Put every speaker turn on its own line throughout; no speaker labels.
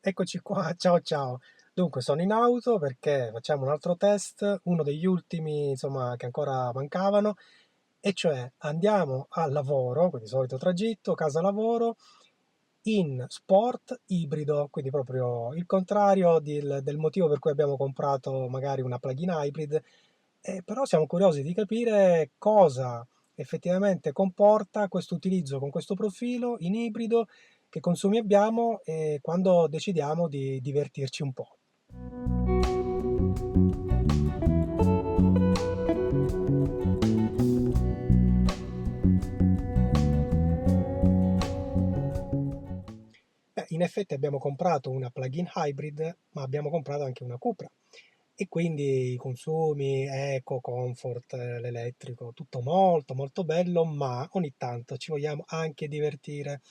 Eccoci qua, ciao ciao. Dunque, sono in auto perché facciamo un altro test, uno degli ultimi, insomma, che ancora mancavano, e cioè andiamo al lavoro, quindi solito tragitto, casa lavoro, in sport ibrido, quindi proprio il contrario del motivo per cui abbiamo comprato magari una plug-in hybrid, però siamo curiosi di capire cosa effettivamente comporta questo utilizzo con questo profilo in ibrido, che consumi abbiamo e quando decidiamo di divertirci un po'. In effetti abbiamo comprato una plug-in hybrid, ma abbiamo comprato anche una Cupra e quindi i consumi, eco, comfort, l'elettrico, tutto molto molto bello, ma ogni tanto ci vogliamo anche divertire.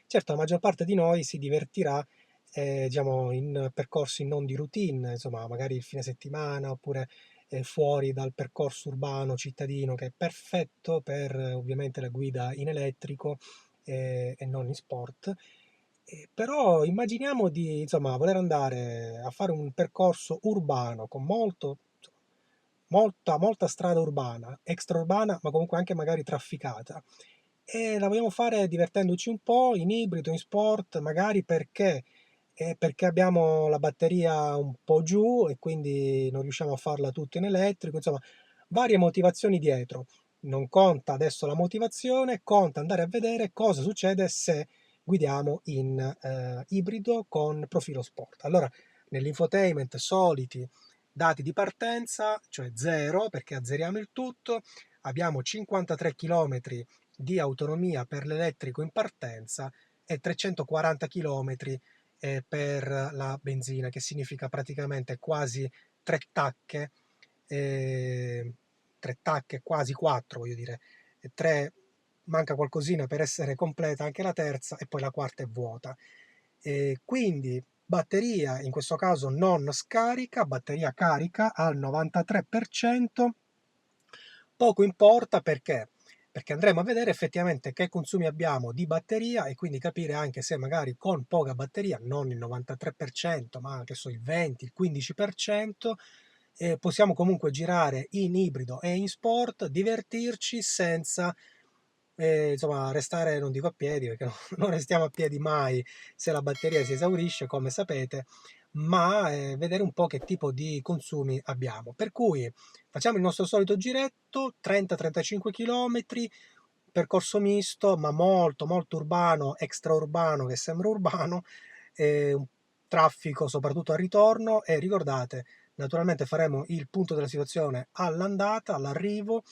Certo, la maggior parte di noi si divertirà, diciamo, in percorsi non di routine, insomma, magari il fine settimana oppure fuori dal percorso urbano cittadino, che è perfetto per ovviamente la guida in elettrico e non in sport. Però immaginiamo di, insomma, voler andare a fare un percorso urbano con molta strada urbana, extraurbana, ma comunque anche magari trafficata. E la vogliamo fare divertendoci un po' in ibrido, in sport, magari perché abbiamo la batteria un po' giù e quindi non riusciamo a farla tutto in elettrico, insomma, varie motivazioni dietro. Non conta adesso la motivazione, conta andare a vedere cosa succede se guidiamo in ibrido con profilo sport. Allora, nell'infotainment soliti dati di partenza, cioè 0 perché azzeriamo il tutto, abbiamo 53 km di autonomia per l'elettrico in partenza e 340 km per la benzina, che significa praticamente quasi 3 tacche, 3 tacche, quasi 4 voglio dire, 3, manca qualcosina per essere completa anche la terza e poi la quarta è vuota. Quindi batteria in questo caso non scarica, batteria carica al 93%, poco importa perché andremo a vedere effettivamente che consumi abbiamo di batteria e quindi capire anche se magari con poca batteria, non il 93%, ma che so il 20, il 15%, possiamo comunque girare in ibrido e in sport, divertirci senza insomma restare, non dico a piedi perché non restiamo a piedi mai se la batteria si esaurisce, come sapete, ma vedere un po' che tipo di consumi abbiamo. Per cui facciamo il nostro solito giretto, 30-35 km, percorso misto, ma molto molto urbano, extraurbano che sembra urbano, un traffico soprattutto al ritorno e ricordate, naturalmente faremo il punto della situazione all'andata, all'arrivo,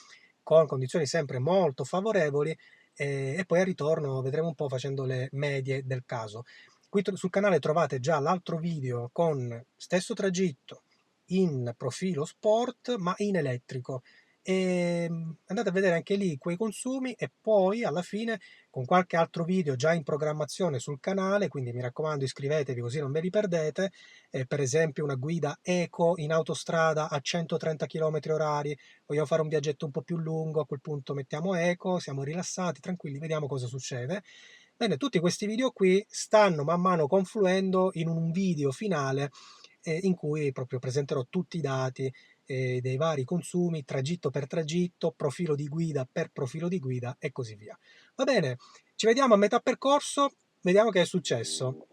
con condizioni sempre molto favorevoli e poi al ritorno vedremo un po' facendo le medie del caso. Qui sul canale trovate già l'altro video con stesso tragitto in profilo sport ma in elettrico e andate a vedere anche lì quei consumi e poi alla fine con qualche altro video già in programmazione sul canale, quindi mi raccomando iscrivetevi così non ve li perdete, per esempio una guida eco in autostrada a 130 km orari, vogliamo fare un viaggetto un po' più lungo, a quel punto mettiamo eco, siamo rilassati, tranquilli, vediamo cosa succede. Bene, tutti questi video qui stanno man mano confluendo in un video finale in cui proprio presenterò tutti i dati dei vari consumi, tragitto per tragitto, profilo di guida per profilo di guida e così via. Va bene, ci vediamo a metà percorso, vediamo che è successo.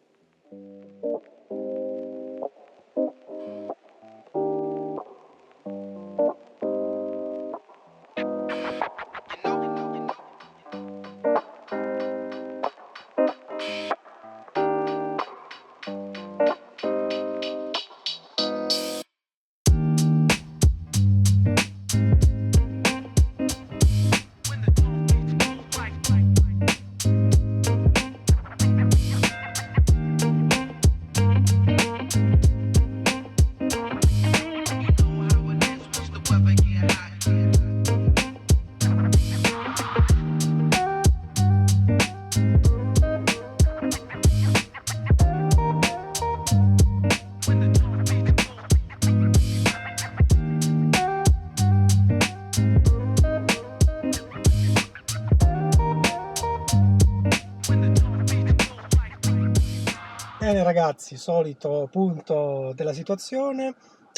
ragazzi, solito punto della situazione,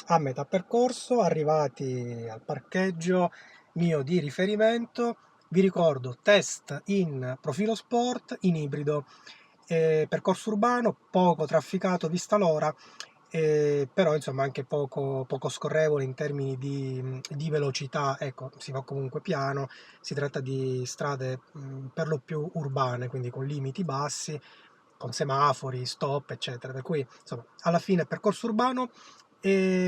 a metà percorso, arrivati al parcheggio mio di riferimento, vi ricordo test in profilo sport, in ibrido, percorso urbano, poco trafficato vista l'ora, però insomma anche poco scorrevole in termini di velocità, ecco, si va comunque piano, si tratta di strade per lo più urbane, quindi con limiti bassi, con semafori, stop, eccetera. Per cui, insomma, alla fine percorso urbano e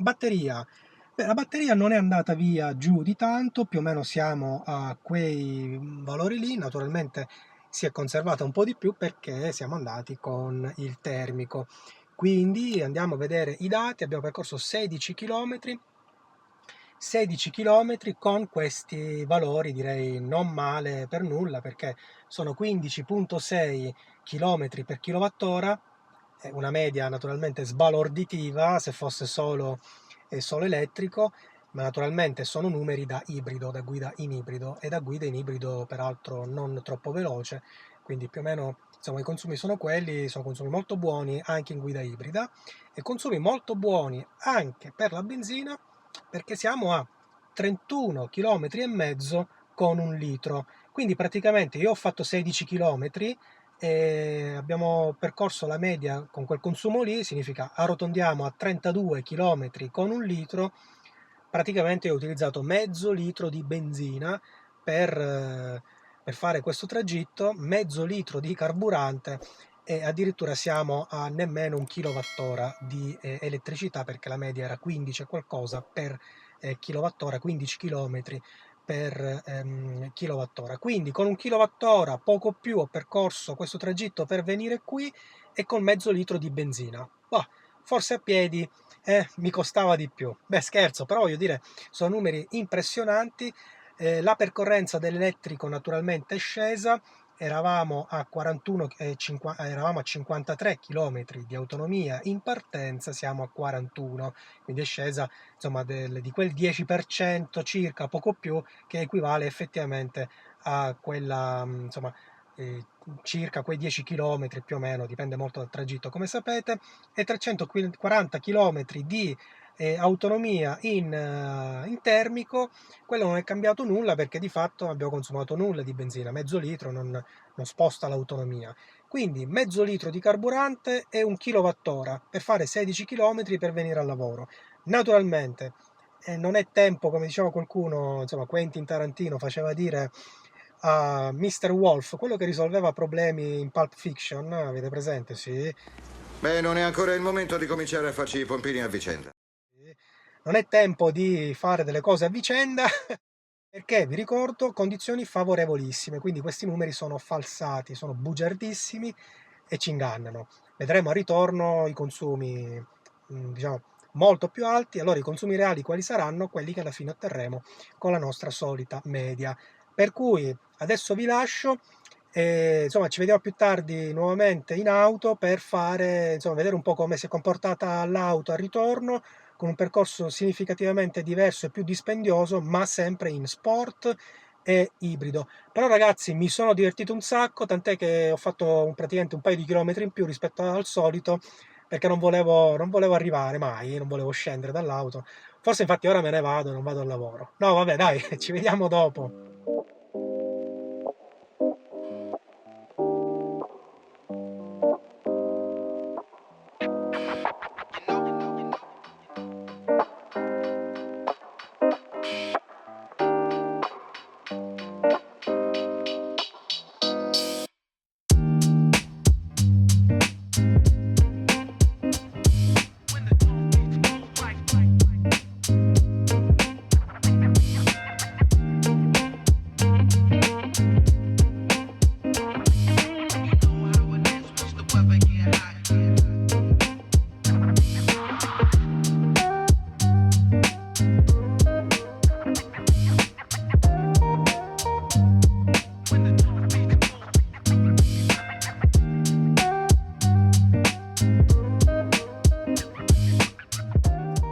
batteria. Beh, la batteria non è andata via giù di tanto, più o meno siamo a quei valori lì, naturalmente si è conservata un po' di più perché siamo andati con il termico. Quindi andiamo a vedere i dati, abbiamo percorso 16 km, 16 km con questi valori, direi non male per nulla, perché sono 15,6 km per kilowattora, una media naturalmente sbalorditiva se fosse solo elettrico, ma naturalmente sono numeri da ibrido, da guida in ibrido, e da guida in ibrido peraltro non troppo veloce, quindi più o meno insomma i consumi sono quelli, sono consumi molto buoni anche in guida ibrida e consumi molto buoni anche per la benzina, perché siamo a 31 km e mezzo con un litro. Quindi praticamente io ho fatto 16 km e abbiamo percorso la media con quel consumo lì, significa arrotondiamo a 32 km con un litro, praticamente ho utilizzato mezzo litro di benzina per fare questo tragitto, mezzo litro di carburante e addirittura siamo a nemmeno un kilowattora di elettricità, perché la media era 15 e qualcosa per kilowattora, 15 km per kilowattora. Quindi con un kilowattora, poco più, ho percorso questo tragitto per venire qui e con mezzo litro di benzina. Bah, forse a piedi mi costava di più. Beh, scherzo, però voglio dire, sono numeri impressionanti. La percorrenza dell'elettrico naturalmente è scesa, eravamo a 41, eravamo a 53 km di autonomia in partenza, siamo a 41, quindi è scesa insomma di quel 10% circa, poco più, che equivale effettivamente a quella insomma circa quei 10 km più o meno, dipende molto dal tragitto come sapete, e 340 km di autonomia in termico. Quello non è cambiato nulla perché di fatto non abbiamo consumato nulla di benzina, mezzo litro non sposta l'autonomia. Quindi mezzo litro di carburante e un kilowattora per fare 16 km per venire al lavoro. Naturalmente non è tempo, come diceva qualcuno, insomma Quentin Tarantino faceva dire a Mr. Wolf, quello che risolveva problemi in Pulp Fiction, avete presente? Sì.
Beh, non è ancora il momento di cominciare a farci i pompini a vicenda.
Non è tempo di fare delle cose a vicenda, perché vi ricordo condizioni favorevolissime, quindi questi numeri sono falsati, sono bugiardissimi e ci ingannano. Vedremo al ritorno i consumi, diciamo, molto più alti. Allora i consumi reali quali saranno? Quelli che alla fine otterremo con la nostra solita media. Per cui adesso vi lascio e insomma ci vediamo più tardi nuovamente in auto per fare, insomma, vedere un po' come si è comportata l'auto al ritorno, con un percorso significativamente diverso e più dispendioso, ma sempre in sport e ibrido. Però ragazzi mi sono divertito un sacco, tant'è che ho fatto praticamente un paio di chilometri in più rispetto al solito, perché non volevo arrivare mai, non volevo scendere dall'auto. Forse infatti ora me ne vado, non vado al lavoro. No, vabbè, dai, ci vediamo dopo.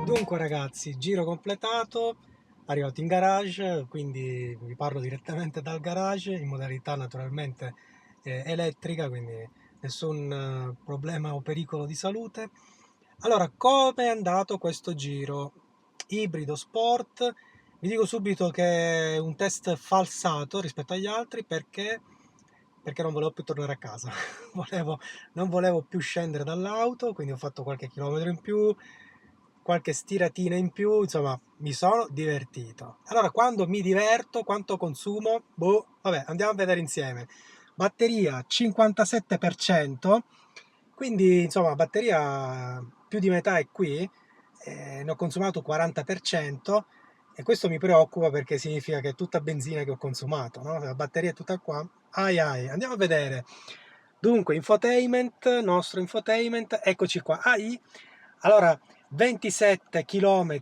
Dunque ragazzi, giro completato, arrivato in garage, quindi vi parlo direttamente dal garage in modalità naturalmente elettrica, quindi nessun problema o pericolo di salute. Allora, come è andato questo giro? Ibrido sport. Vi dico subito che è un test falsato rispetto agli altri perché non volevo più tornare a casa. Non volevo più scendere dall'auto, quindi ho fatto qualche chilometro in più, qualche stiratina in più, insomma, mi sono divertito. Allora, quando mi diverto, quanto consumo? Boh, vabbè, andiamo a vedere insieme. Batteria 57%, quindi insomma, batteria più di metà è qui, ne ho consumato 40%, e questo mi preoccupa perché significa che è tutta benzina che ho consumato, no? La batteria è tutta qua. Ai ai, andiamo a vedere. Dunque, infotainment, nostro infotainment, eccoci qua. AI, allora 27 km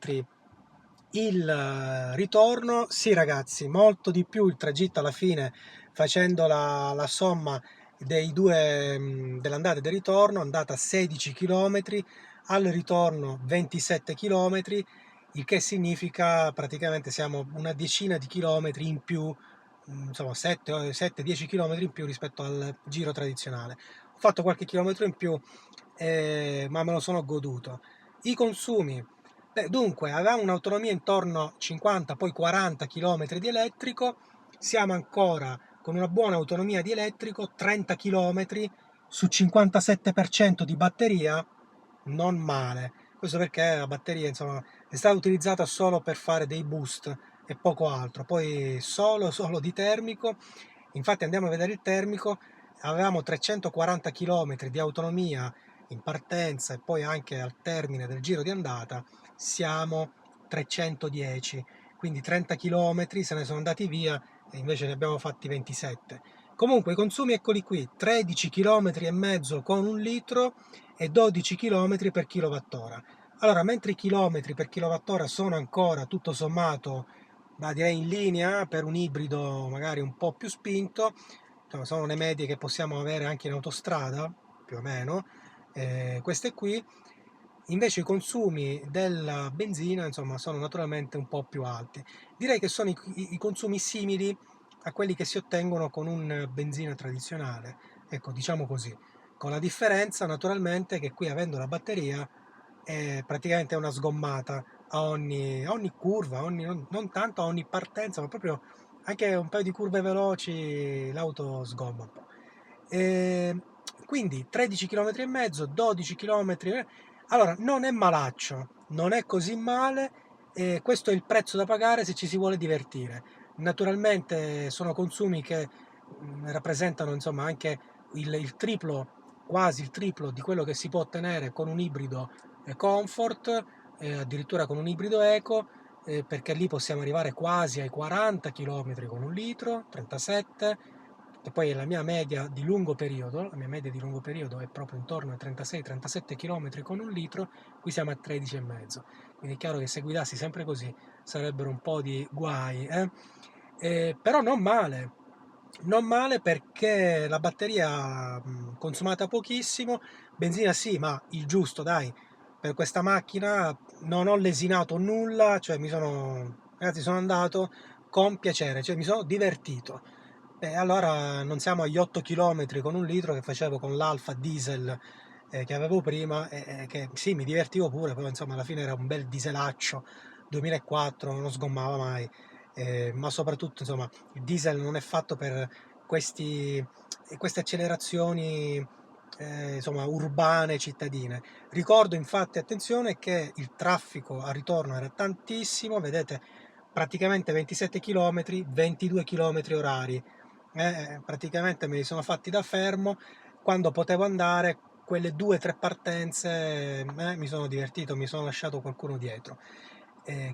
il ritorno, sì ragazzi, molto di più il tragitto alla fine, facendo la somma dei due, dell'andata e del ritorno, andata 16 km, al ritorno 27 km, il che significa praticamente siamo una decina di chilometri in più, insomma 7-10 km in più rispetto al giro tradizionale. Ho fatto qualche chilometro in più, ma me lo sono goduto. I consumi, beh, dunque, avevamo un'autonomia intorno a 50, poi 40 km di elettrico, siamo ancora con una buona autonomia di elettrico, 30 km su 57% di batteria, non male. Questo perché la batteria, insomma, è stata utilizzata solo per fare dei boost e poco altro, poi solo di termico. Infatti andiamo a vedere il termico, avevamo 340 km di autonomia in partenza e poi anche al termine del giro di andata siamo 310, quindi 30 km se ne sono andati via e invece ne abbiamo fatti 27. Comunque i consumi eccoli qui, 13 km e mezzo con un litro e 12 km per kilowattora. Allora, mentre i chilometri per kilowattora sono ancora tutto sommato, ma direi in linea per un ibrido magari un po' più spinto, insomma, sono le medie che possiamo avere anche in autostrada, più o meno, queste qui. Invece i consumi della benzina, insomma, sono naturalmente un po' più alti. Direi che sono i consumi simili a quelli che si ottengono con un benzina tradizionale, ecco, diciamo così. Con la differenza, naturalmente, che qui avendo la batteria è praticamente una sgommata a ogni curva, non tanto a ogni partenza, ma proprio anche un paio di curve veloci l'auto sgomma un po'. E quindi 13 km e mezzo, 12 km, allora non è malaccio, non è così male, e questo è il prezzo da pagare se ci si vuole divertire. Naturalmente sono consumi che rappresentano insomma anche il triplo, quasi il triplo di quello che si può ottenere con un ibrido comfort, addirittura con un ibrido eco, perché lì possiamo arrivare quasi ai 40 km con un litro, 37, e poi la mia media di lungo periodo, la mia media di lungo periodo è proprio intorno ai 36-37 km con un litro, qui siamo a 13,5. Quindi è chiaro che se guidassi sempre così sarebbero un po' di guai, eh? Però non male perché la batteria consumata pochissimo, benzina sì, ma il giusto, dai, per questa macchina non ho lesinato nulla, cioè ragazzi, sono andato con piacere, cioè mi sono divertito. E allora non siamo agli 8 km con un litro che facevo con l'Alfa diesel che avevo prima, e che sì, mi divertivo pure, però insomma alla fine era un bel dieselaccio 2004, non sgommava mai, ma soprattutto insomma il diesel non è fatto per queste accelerazioni insomma urbane, cittadine. Ricordo infatti, attenzione, che il traffico al ritorno era tantissimo, vedete praticamente 27 km, 22 km orari. Praticamente me li sono fatti da fermo, quando potevo andare quelle 2 o 3 partenze, mi sono divertito, mi sono lasciato qualcuno dietro.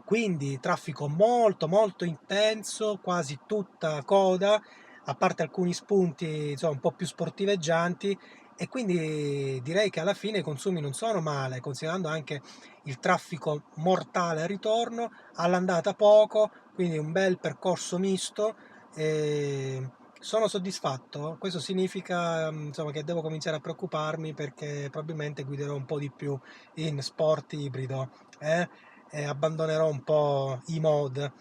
Quindi traffico molto molto intenso, quasi tutta coda, a parte alcuni spunti insomma, un po' più sportiveggianti, e quindi direi che alla fine i consumi non sono male, considerando anche il traffico mortale al ritorno, all'andata poco, quindi un bel percorso misto. E sono soddisfatto. Questo significa insomma, che devo cominciare a preoccuparmi perché probabilmente guiderò un po' di più in sport ibrido, eh? E abbandonerò un po' i mod.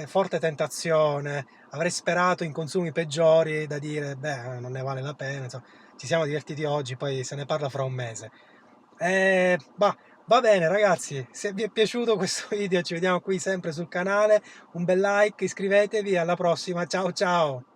Forte tentazione, avrei sperato in consumi peggiori da dire, beh, non ne vale la pena. Insomma, ci siamo divertiti oggi, poi se ne parla fra un mese. Va bene ragazzi, se vi è piaciuto questo video ci vediamo qui sempre sul canale, un bel like, iscrivetevi, alla prossima, ciao ciao!